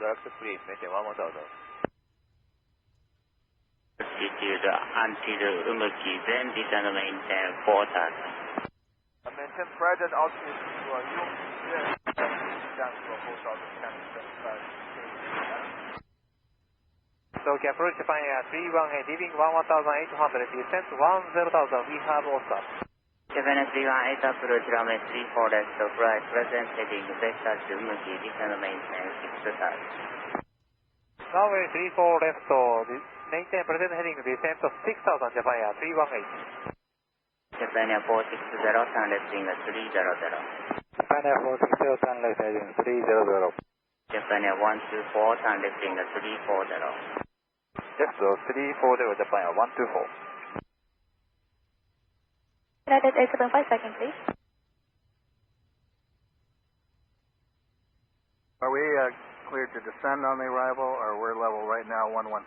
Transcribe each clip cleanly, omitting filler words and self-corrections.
direct clean, maintain 11,000. Altitude until Umuki, then descend maintain 4,000. Maintain present altitude to Umuki, then down to 4,075. So approach Japan Air 318, leaving 11,800, descent 10,000, we have also. Japan Air 318 approach runway 34 left of right, present heading vector to Umuki, descend maintain 6,000. Runway 34 left, maintain present heading, descent of 6,000, Japan Air 318. Japan Air 460, turn left heading 300. Japan Air 460, turn left heading 300. Japan Air 124, turn left heading 340. Left 340, Japan Air 124. United 875, second please. Are we cleared to descend on the arrival, or we're level right now, 11,000?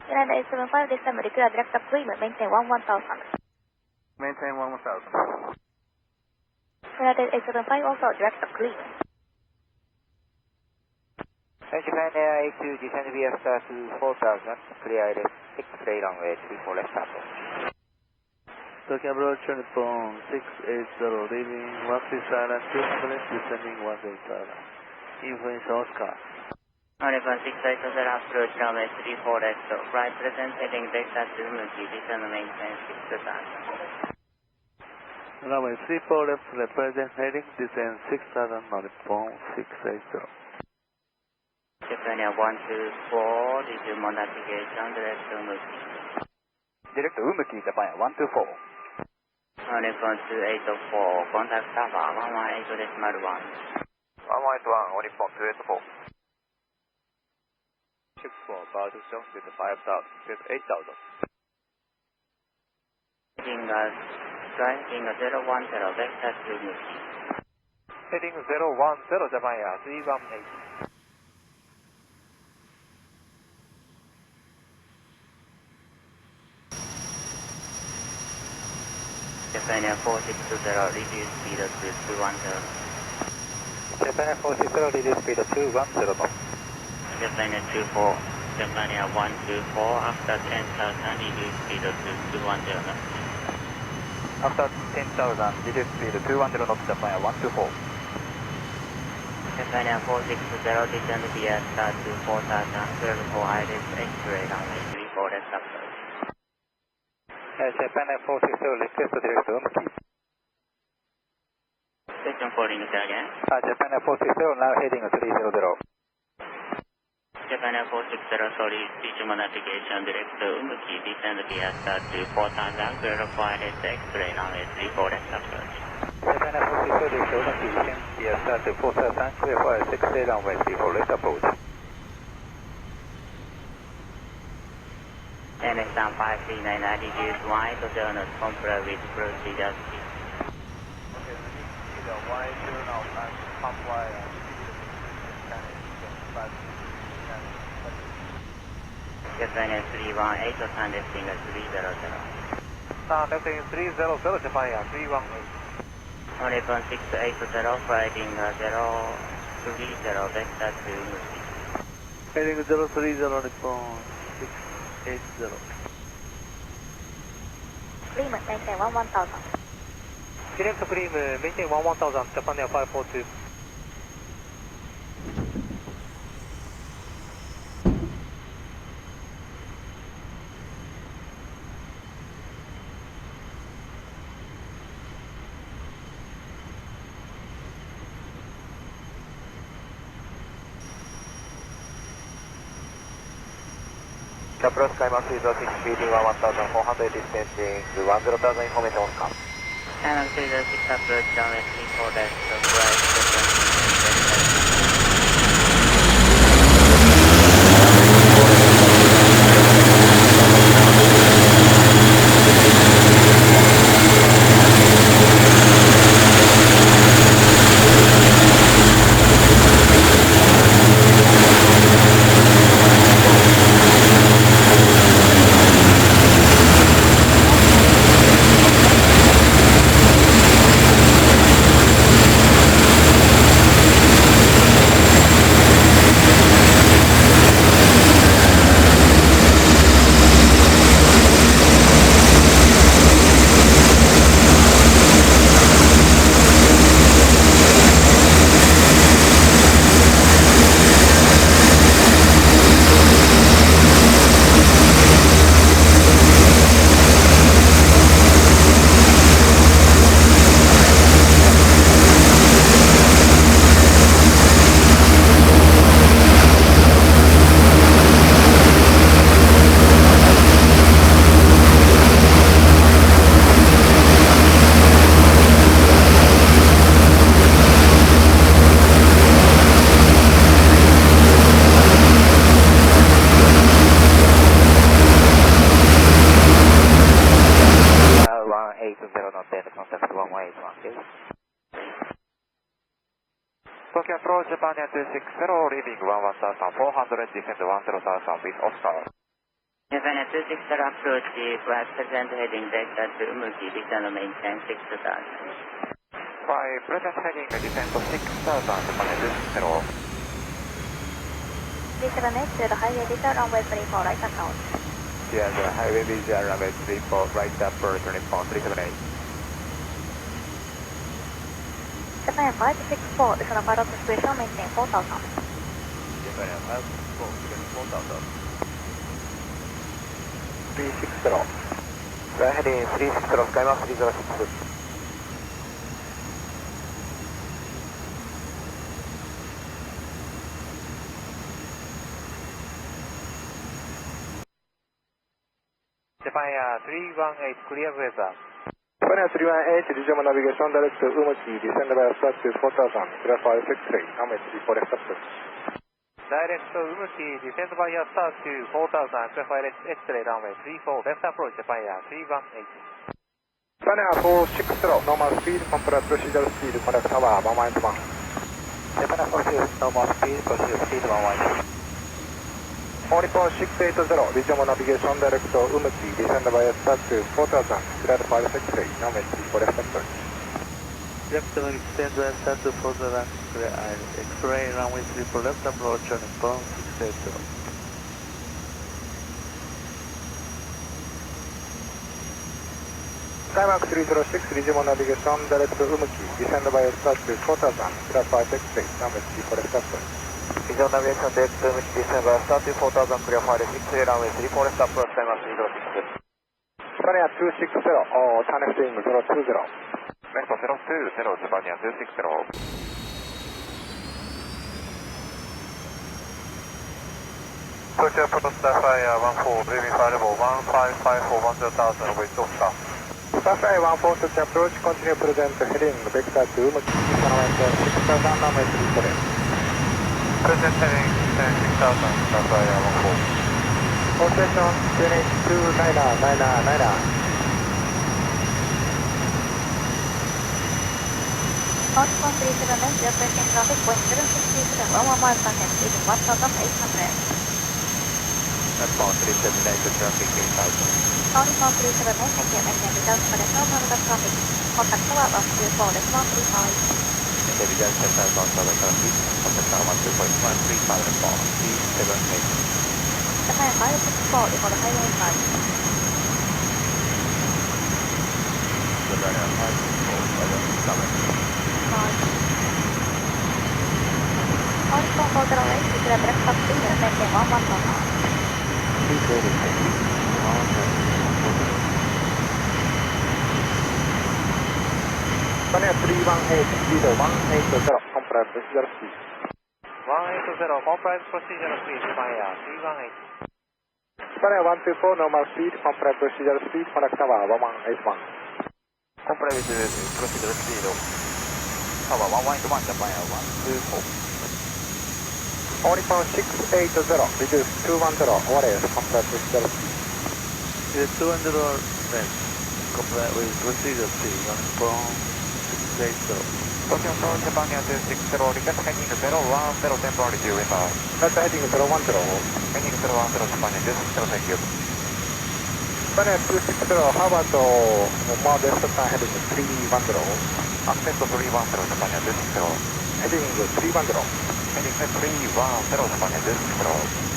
United 875, descend, declare direct upclimate, maintain 11,000. Maintain 11,000. United 875, also direct upclimate. Japan Air 82, descend via star to 4,000, clear X-ray runway 34 left approach. Tokyo approach Nippon 680, leaving 16 silent, 200, descending 18 silent. Influence Oscar. Nippon 680 approach runway 34 left of right, present heading vector to Umuki, descend maintain 6,000. Runway 34 left, present heading, descend 6,000, Nippon 680. Japan Air 124, resume navigation, direct to Umuki. Direct to Umuki, Japan Air 124. Nippon 284, contact Saab 118.1. 181, Nippon 284. 64, about to jump with 5,000, with 8,000. Heading striking 010, vector to Umuki. Heading 010, Japan Air 318. Japan Air 460, reduce speed to 210. Japan Air 460, reduce speed to 210 knots. Japan Air 24, Japan Air 124, after 10,000, reduce speed to 210 knots. After 10,000, reduce speed to 210 knots, Japan Air 124. Japan Air 460, descend via star to 4,000, 12 for iris X-ray runway 34 left approach. Japan Air 460, request to direct to Umuki. Question calling again. Japan Air 460, now heading 300. Japan Air 460, sorry, resume navigation, direct to Umuki, descend via star to 4,000, clear for iris X-ray runway 34 left approach. Japan Air 460, direct to Umuki, descend via star to 4,000, clear for iris X-ray runway 34 left approach. NSM 539, reduce wide to journal, comply with procedure speed. Okay, we need to see the wide journal and comply and Japan Air 318, turn left heading 300. Left heading 300, Japan Air 318. Nippon 680, flighting 030, vector to Umuki. Heading 030, Nippon 680. Climate, maintain 11,000. Direct clean, maintain 11,000, Japan Air 542. Approach Kaiman 306, speeding 1,400, descending to 10,000, information on come. Channel 306 approach, runway 34 left, right, second. Japan 260, leaving 11400, descend 10,000 with Oscar. Japan 260 approach the flight present heading vector to Umuki, descend maintain 6000. By present heading, descend 6000, Japan 260. Visual to the highway visual runway 34 right approach. Yes, highway visual runway 34, right upper, turning point 378. Japan 564 is on a part of the situation, maintain 4000. Japan 564, 4000. 360. Right heading 360, Skymark 306. Japan 318, clear weather. Japan 318, regional navigation direct to Umuki, descend by start to 4000, clarify 63, runway 34 left approach. Direct to Umuki, descend by your start to 4000, clarify X-ray runway 34, left approach, Japan 318. Japan 460, normal speed, complete procedural speed, contact tower 111. Japan 460, normal speed, procedural speed 111. Onipon 680, regional navigation direct to Umuki, descend by start to 4000, clarify 63, runway 34 left approach. Left extend to start to 4000, clear X-ray runway 34 left approach, turning point 680. Skymark 306, regional navigation direct to Umuki, descend by start to 4000, clarify 63, runway 34 left approach. Regional navigation direct to Umuki, descend by start to 4000, clarify 63, runway 34 left approach, Skymark 306. Japan 260, turn left wing 020. Left 020, Japan 260. Tokyo Approach Starfire 14, leaving flight level 1554 10,000 with Oscar. Starfire 14 to approach, continue present heading vector to Umuki, descend 6000, runway 34. Present heading 6000, Starfire 14. All station, unit 29999. Northbound 378, we are approaching traffic point 7637, 11 miles ahead, leaving 1800. Northbound 378, traffic 8000. Northbound 378, thank you, maintain without connection on the traffic. Contact tower 124, left 135. Intelligence center control traffic, contact tower 135, response 378. Japan 564 before the highway side. Japan 564, Northbound 408, we are direct up clear, maintain 11000. Japan 318, speed 180, compressed procedural speed. 180, compressed procedural speed, Japan 318. Japan 124, normal speed, compressed procedural speed, contact tower 1181. Compressed procedural speed, tower 181, Japan 124. Onipon 680, reduce 210, ORS, compressed procedural speed. 200 length, comply with procedure speed, running from 680. Tokyo Approach Japan 260, request heading 010, temporary due inbound. Request heading 010. Heading 010, Japan 260, thank you. Japan 260, Harvard modest turn heading 310. Ascent 310, Japan 260. Heading 310. Heading 310, Japan 260.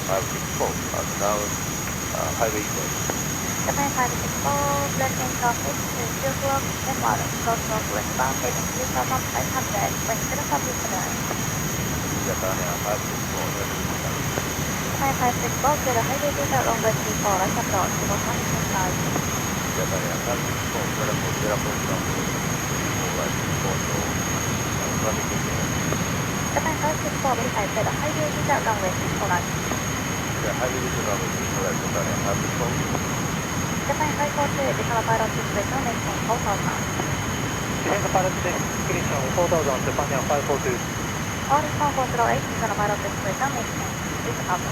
564, now highway code. Japan 564, blending traffic to 2 o'clock and 1, cross northwestbound, heading 3500, wind 057. Japan 564, Japan 564, to the highway visual runway 34, right approach, to 125. Japan 564, zero approach runway 34, right approach, traffic engineer. Japan 564, verify to the highway visual runway 34, right. The highway visual runway 34, right, Japan 564. Japan 542, visual pilot situation, maintain 4000. Descend pilot discretion 4000, Japan 542. Northbound 408, visual pilot situation, maintain 6000.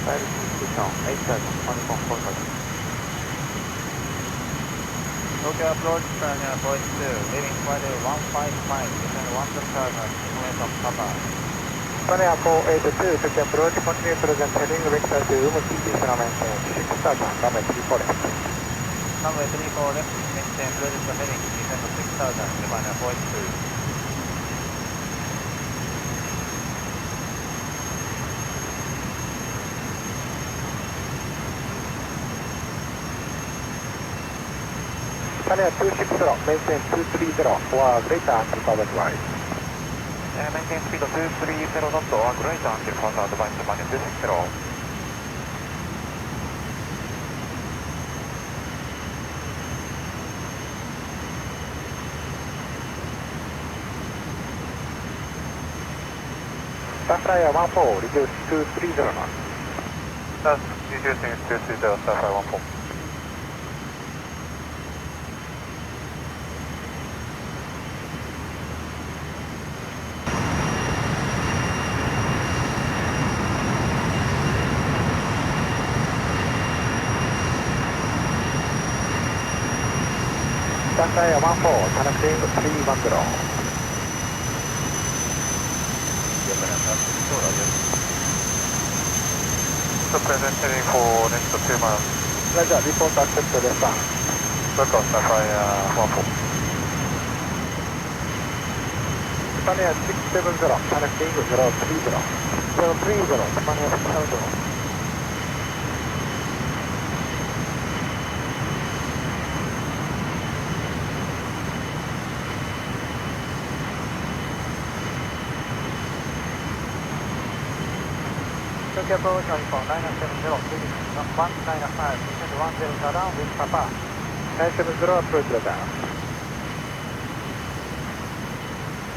Pilot discretion 8000, Onipon 4000. Tokyo approach, Japan approach 2, leaving flight 155, descend 1000, information Papa. Japan 482, Tokyo approach, continue present heading vector to Umuki, descend maintain 6000, runway 34 left. Runway 34 left, maintain present heading, descend 6000, Japan approach 2. Japan 260, maintain 230 or greater until forward wide. Maintain speed 230 knot or greater until forward wide, Japan 260. Starflyer 14, reduce 230 knots. That's reducing 230, Starflyer 14. Starflyer 14, connecting 310. So present heading for next 2 miles. Roger, report accepted descent. Local Starflyer 14. Japan 670, connecting 030. 030, Japan 670. Tokyo approach on 970, leaving 195, descend 10 down with Papa. 970 approach radar.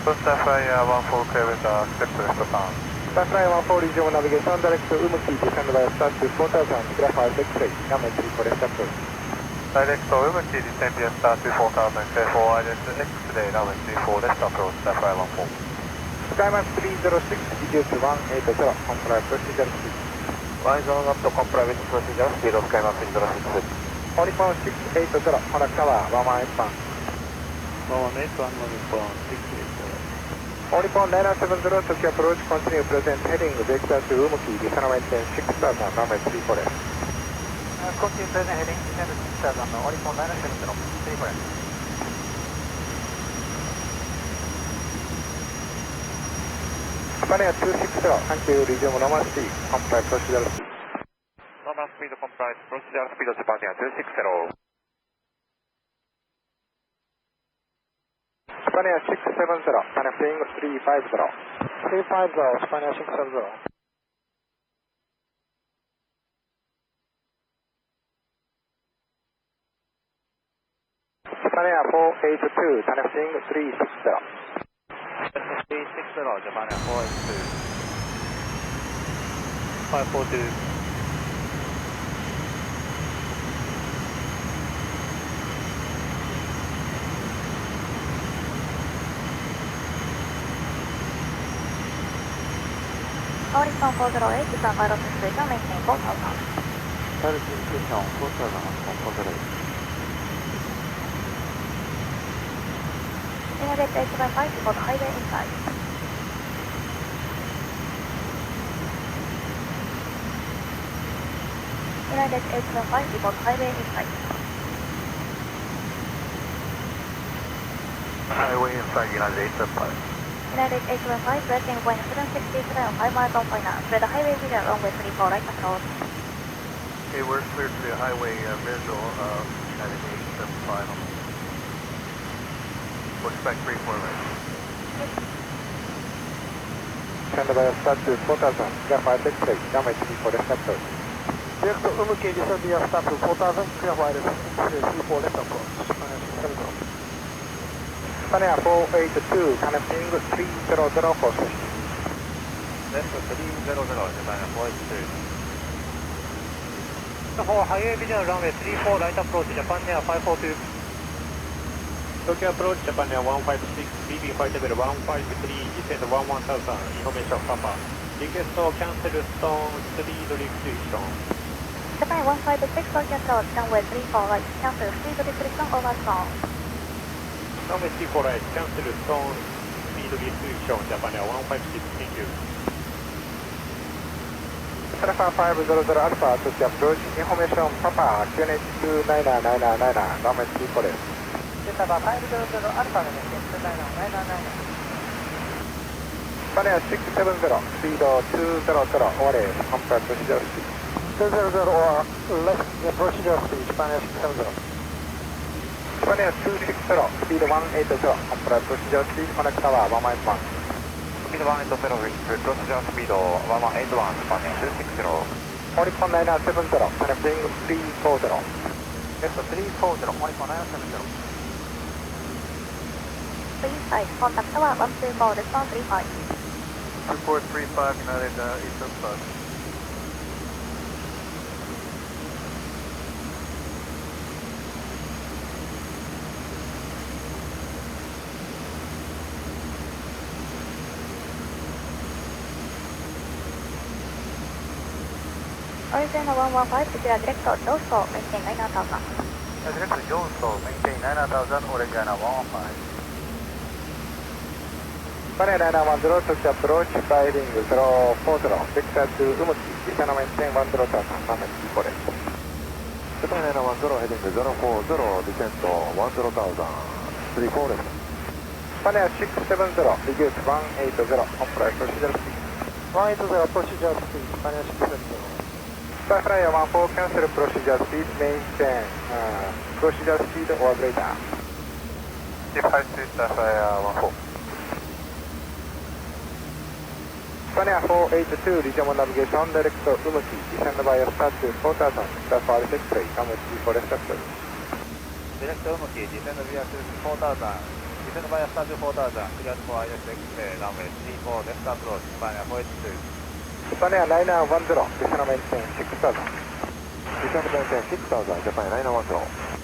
Starflyer 14 clear with accept rest down. Starflyer 14 regional navigation direct to Umuki, descend by start to 4000, graphite X-ray, runway 34 left approach. Direct to Umuki, descend via start to 4000, clear for wireless X-ray, runway 34 left approach, Starflyer 14. Skymax 306, reduce 180, comply procedure speed. Rise on up to comply with procedure speed of Skymax 306. Oricon 680, Honda Tower 118. 118, Oricon 680. Oricon 970, Tokyo approach, continue present heading vector to Umuki, descend maintain 6000, runway 34 left. Continue present heading, descend 6000, Oricon 970, 34 left. Japan 260, thank you, resume normal speed, comply procedural speed. Normal speed complies procedural speed of Japan 260. Japan 670, connecting 350. 350, Japan 670. Japan 482, connecting 360. 360, Japan 482. 542. Oricon 408, Japan Pilot Station, maintain 4000. Pilot Station 4000, Oricon 408. United 875 before the highway inside. United 875 before the highway inside. Highway inside United 875. United 875, resting wind 767, 5 miles on finance. Clear the highway visual runway 34 right approach. Okay, we're clear to the highway visual of United 875. We'll expect 34 right. Send by start to 4000, graphite X-ray, runway 34 left approach. Direct to Umuki, descend via start to 4000, clear wireless X-ray 34 left approach. Japan 670. Japan 482, connecting 300 for safety. Left 300, Japan 482. For highway visual runway 34 right approach, Japan 542. Tokyo approach, Japan 156, leaving flight level 153, descend 11000, information Papa. Request cancel stone 3 restriction. Japan 156 for control, runway 34 right, cancel, speed restriction over song. Runway 34 right, cancel, stone, speed restriction, Japan 156, thank you. Alpha 500 Alpha to approach, information Papa, QNH299999, runway 34 right. Delta 500 Alpha 299999. Japan 670, speed 200, ORA, compared procedure speed. 200 or less the procedure speed, Japan 670. Japan 260, speed 180, compared procedure speed, connect tower 191. Speed 180 with procedure speed 1181, Japan 260. Oricon 970, connecting 340. Yes, 340, Oricon 970. Please side, contact tower 124, response 35. 2435 United Eastern Bus. Original 115 to your direct code, those four, maintain 9000. Direct Johnson, maintain 9000, Oregana 115. Japan 910 to approach, guiding 040, vector to Umuki, descend maintain 10,000, runway 34 right. Japan 910 heading 040, descent 10,000, 34 right. Japan 670, reduce 180, comply procedure speed. 180 procedure speed, Japan 670. Starflyer 14, cancel procedure speed, maintain procedure speed or greater. Departure Starflyer 14. Japan 482, regional navigation, direct to Umuki, descend by a start to 4000, start for X-ray, runway 34 accepted. Direct Umuki, descend via 4000, descend via start to 4000, cleared for ISX, runway 34, left approach, Japan 482. Japan 910, descend maintain 6000. Descent maintain 6,000, Japan 910.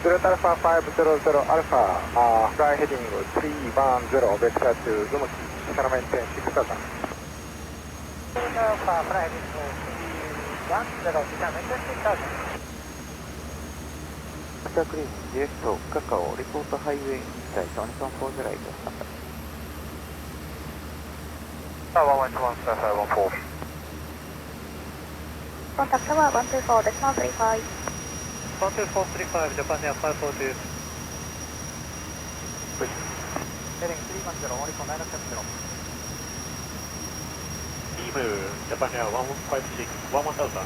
Delta Alpha 500 Alpha, fly heading 310, vector to Umuki, descend maintain 6000. Delta Alpha fly heading 310, descend maintain 6000. After clean, direct to Kakao, report highway, side 114 right. 111 Starflyer 14. Contact tower 124, decimal 35. 12435, Japan 542. Heading 310, Oricon 970. Team, Japan 156, 1000.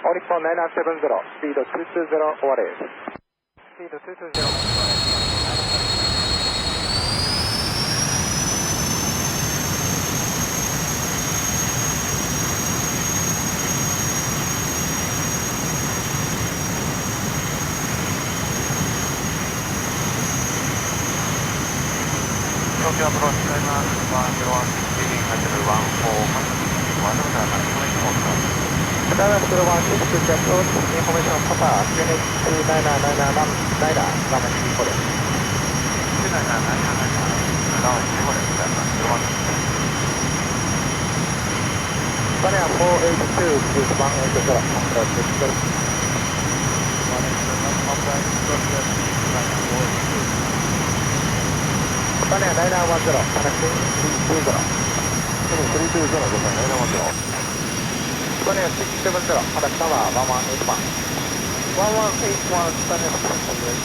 Oricon 970, speed 220 ORS. Speed 220, Tokyo approach, China 101, speeding at 14, Dallas 016 to approach, information Papa, QNH299999, runway 34 right. Japan 482, reduce 180, comply procedure speed. Japan 910, connecting 320. Heading 320, Japan 910. Japan 670, connect tower 1181. 1181, Japan 670.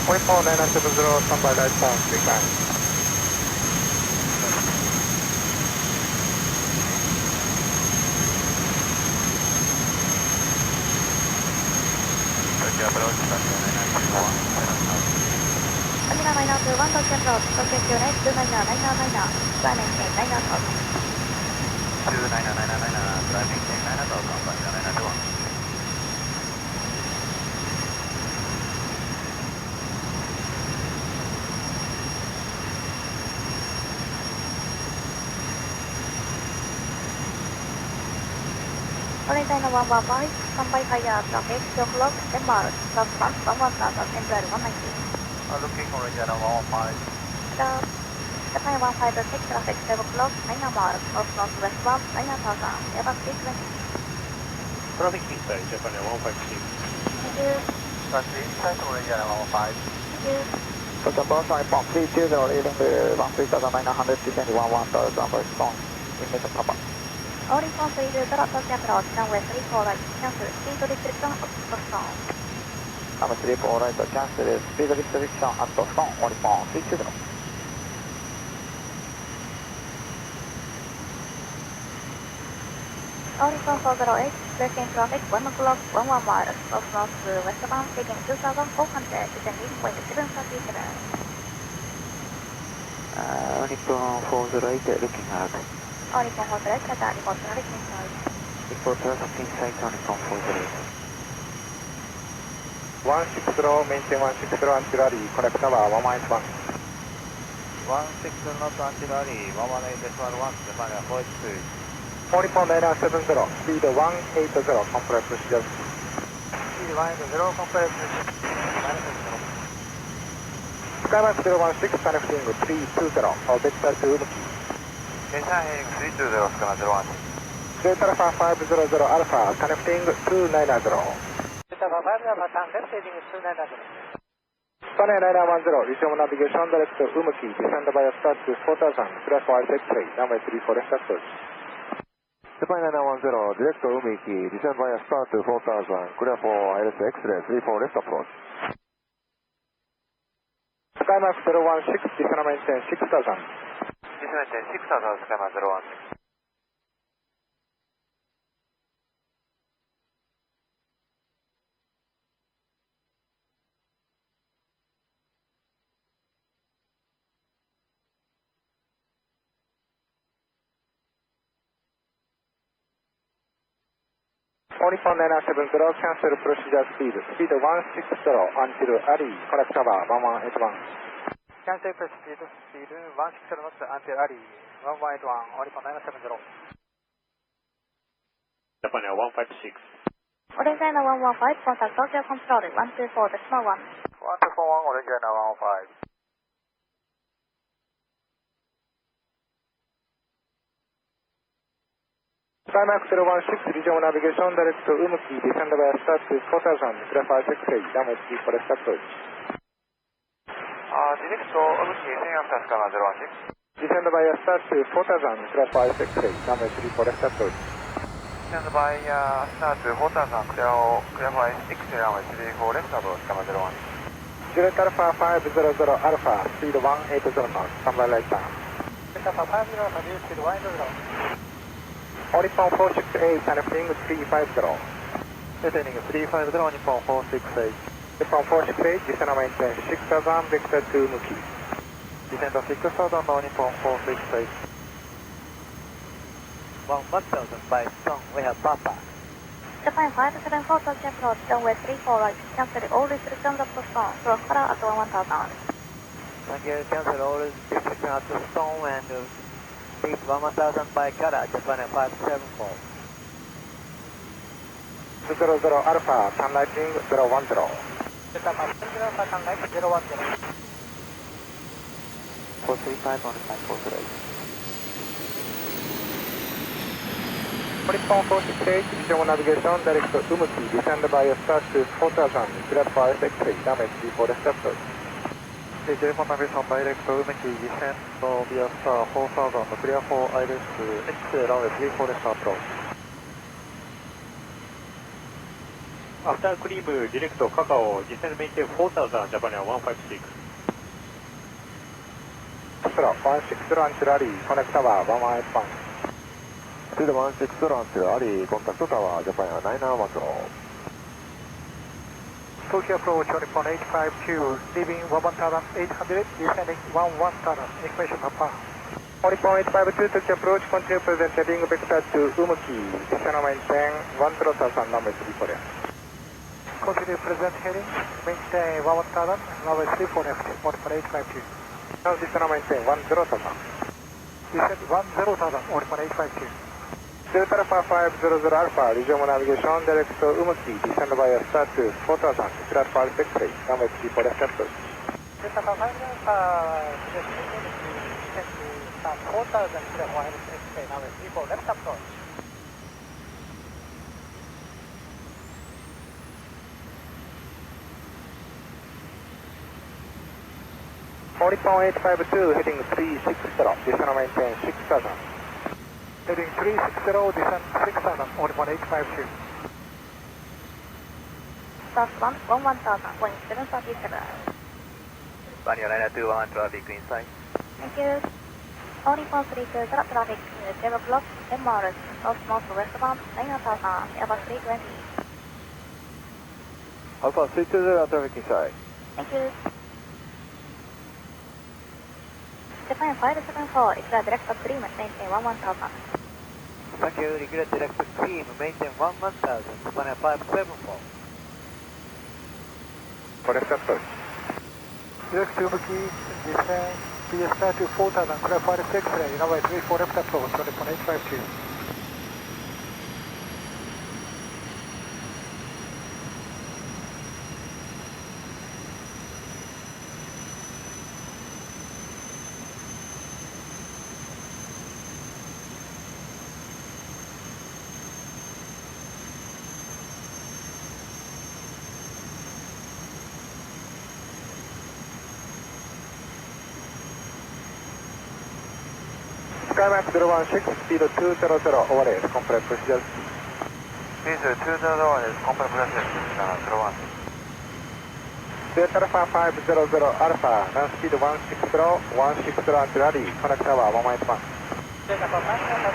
Oricon 970, standby right down, decline. Tokyo approach, Tokyo 991, Terminal 901, Tokyo Road, Tokyo QNH 299999, fly maintain 9000. driving 9 to Kansai, Carenado 1. Only China 115, standby higher traffic, 2 o'clock, MR, southbound 1000, Intl 190. Looking orange and 115. Japan 156, traffic 7 o'clock, 9 MR, northwestbound 9000, Airbus P3D. Traffic inside Japan 156. Thank you. Inside orange and 115. Thank you. Japan 320, leading 13,900, descend 11,000, respond, English Papa. All response 30, Tokyo approach, runway 34 right, cancel, speed restriction up to stone. Number 34 right, cancel, speed restriction at stone, all response 320. All response 408, placing traffic 1 o'clock, 11 miles, north westbound, taking 2400, descending wind 737. Nippon 408, looking out. All Nippon 408, Qatar, report traffic inside. Report traffic inside to Nippon 408. 160, maintain 160 anti-rally, connect tower, 181. 16 knot anti-rally, 118.1, Japan 482. All Nippon 970, speed 180, compress procedure. Speed 180, compress procedure. Skymax 016, connecting 320, vector to Umuki. Kansai heading 320, Skymax 01. Delta Alpha 500 Alpha, connecting 290. Delta Alpha 500 Alpha, left heading 290. Japan 910, resume navigation direct to Umuki, descend by a start to 4000, clear for X-ray, runway 34 left approach. Japan 910, direct to Umuki, descend by a start to 4000, clear for X-ray, 34 left approach. Skymax 016, descend maintain 6000. Descend maintain 6000, Skymax 016. Nippon 970, cancel procedure speed 160 until Ali, connect tower 1181. Cancel procedure speed 160 knots until Ali, 1181, Nippon 970. Japan 156. Orange China 115, contact Tokyo control 124.1. 1241, Orange China 115. Skymax 016, resume navigation direct to Umuki, descend by a start to 4000, clear for X-ray, runway 34 left approach. Direct to Umuki, descend after Skymax 016. Descend by a start to 4000, clear for X-ray, runway 34 left approach. Descend by a start to 4000, clear for X-ray, runway 34 left approach, Skymax 01. Juliet Alpha 500 Alpha, speed 180 knots, standby right turn. Juliet Alpha 500 Alpha, speed 180. Nippon 468, connecting 350. Descending 350, Nippon 468. Nippon 468, descend maintain 6000, vector to Umuki. Descend 6000, Nippon 468. 1000 by stone, we have Papa. Japan 574, Tokyo approach, runway 34 right, cancel all restrictions up to stone, cross color at 1000. Thank you, cancel all restrictions at the stone and speed 1000 by Kara, Japan 574. 00 Alpha, turn lighting 010. Delta 500 Alpha, turn lighting 010. 435 on 548. Nippon 468, resume navigation direct to Umuki, descend by a start to 4000, clear for X-ray, damage 34 left approach. Telephone navigation direct to Umuki, descend via star 4000, clear for ILS X-ray, runway 34 left approach. After creep, direct to Kakao, descend maintain 4000, Japan 156. 160 until Ali, connect tower 1181. Speed 160 until Ali, contact tower, Japan 910. Tokyo approach, Nippon 852, leaving 1800, descending 11000, equation Papa. 40.852 touch approach, continue present heading vector to Umuki, descend maintain 10,000, runway 34 left. Continue present heading, maintain 1000, runway 34 left, 1.852. Now descend maintain 10,000. Descend 10,000, 1.852. Delta Alpha 500 Alpha, resume navigation, direct to Umuki, descend via start to 4000, clear for X-ray, runway 34 left approach. Delta Alpha 5 Alpha, descend to start 4000, clear for X-ray, runway 34 left approach. .852 heading 360, descend maintain 6000. Heading 360, descend 6000, 1.852. Start 1000, point 737. Vanilla 921, traffic inside. Thank you. 4432, traffic, 0 block, 10 miles, north westbound, 9000, Airbus 320. Alpha 320, traffic inside. Thank you. Japan 574, declare direct upstream, maintain 1000. Thank you, declare direct stream, maintain 1000, Japan 574. For left approach. Direct to Umuki, descend, PSR to 4000, clear for X-ray, runway 34 left approach, 1.852. Skymax 016, speed 200, overhead, complete procedure. Please 201 is complete procedure, 01. Delta Alpha 500 Alpha, land speed 160, 160 until rally, connect tower 181. Delta Alpha 5 Alpha,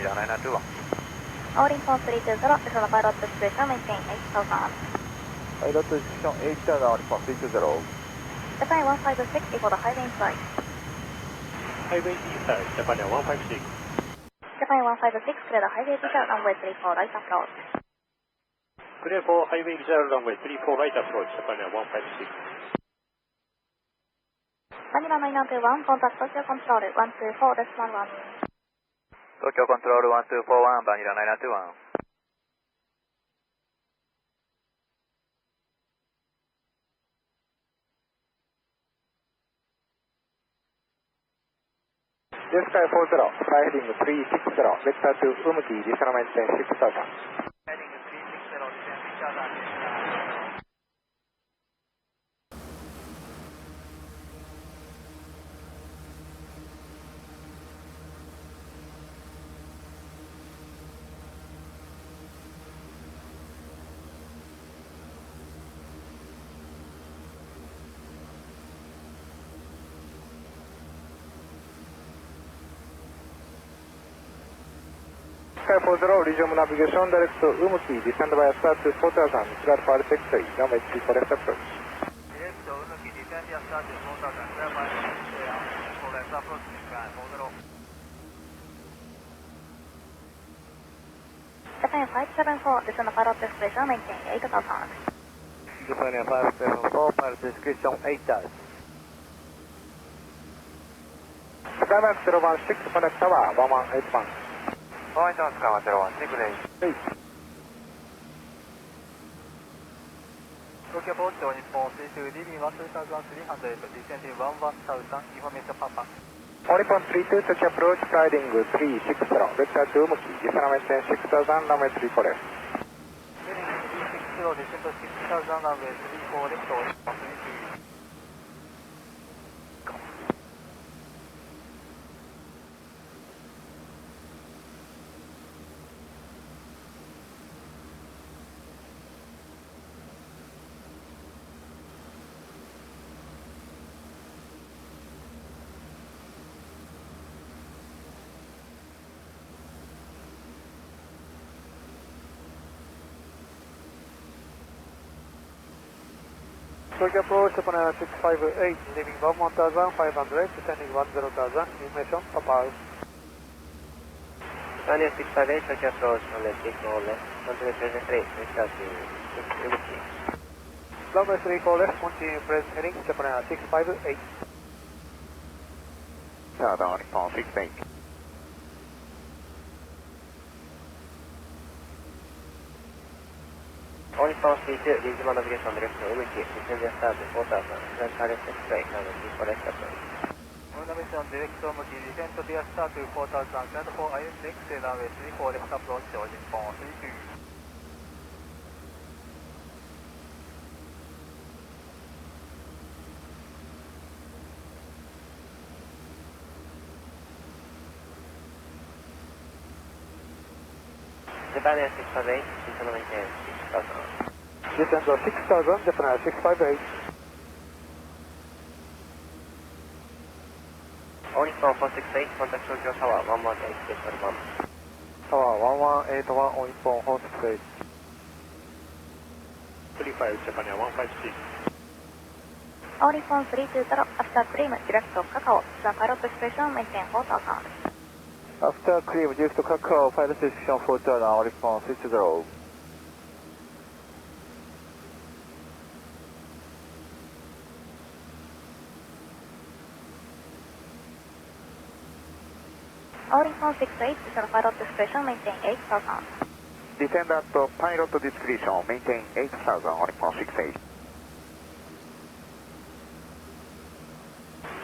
921. All in 4320, visual pilot discretion, maintain 8000. Pilot description 8000, Alpha 320. Japan 156, for the highway inside. Highway inside, Japan 156. Japan 156, clear the highway visual, runway 34 right approach. Clear for highway visual, runway 34 right approach, Japan 156. Vanilla 921, contact Tokyo Control 124.11. Tokyo Control 1241, Vanilla 921. Sky 40, fly heading 360, vector to Umuki, descend maintain 6000. Heading 360, descend 6000. Sky 40, resume navigation, direct to Umuki, descend via start to 4000, clear for X-ray, runway 34 left approach. Direct to Umuki, descend via start to 4000, clear for X-ray, for left approach, Sky 40. Japan 574, descend the pilot discretion, maintain 8000. Japan 574, pilot description 8000. Skymax 016, connect tower 1181. Point on Sky 016, Hey. Tokyo Port to Nippon P3D 1300, descending 11000, information Papa. 40.32 touch approach, sliding 360, vector to Umuki, descend maintain 6000, runway 34 left. Heading 360, descend to 6000, runway 34 left, or 120. Tokyo approach, Japan 658, leaving 11,500, descending 10,000, information, Papa. Japan 658, Tokyo approach, let's go left, continue present rate, restart to 6 Runway 3 call left, continue present heading, Japan 658. Southern Nippon 68. Only Nippon 32, Rizuma navigation direct to Ubuki, descend and start to 4,000, then current X-ray, now for restart. Navigation direct to Ubuki, descend to the start to 4,000, and for ISX, runway 34 left approach, Nippon 32. Japan 658, descend to maintain 6,000. Descend to 6,000, Japan 658. Only Nippon 468, contact Tokyo Tower 118, station 1. Tower 1181, on Nippon 468. 35, Japan 156. All Nippon 320, after trim, direct to Kakao, the pilot station, maintain 4,000. After clear, direct to Kakao, pilot station 4,000, all Nippon 60. All Nippon 68, the pilot station, maintain 8,000. Descend at pilot discretion, maintain 8,000 on Nippon 68.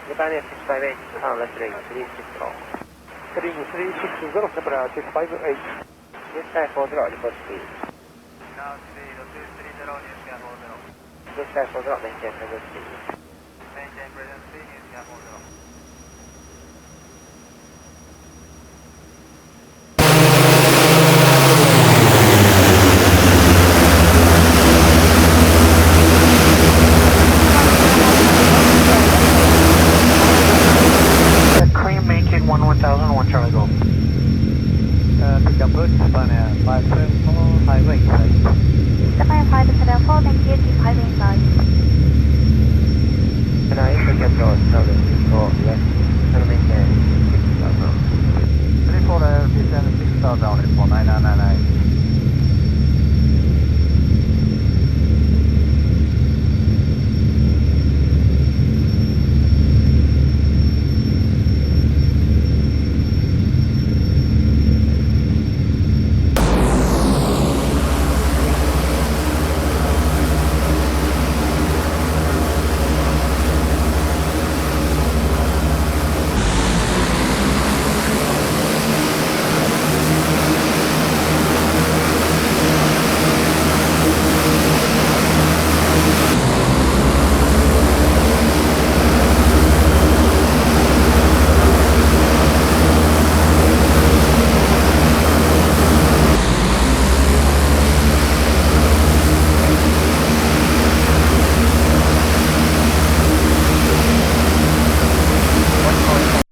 Japan 658, turn left ring 360. Heading 360, Japan 658. This time 40, report speed. Now speed 230, news scan 40. This time 40, maintain present speed. Maintain present speed, news scan 40. Making 11001 Charlie Golf. Pick up approach, Japan 574, highway inside. Japan 574, then keep highway inside. And I Tokyo approach, runway 34 left, turn maintain 6,000. 34 descend 6,000 on Nippon 9999.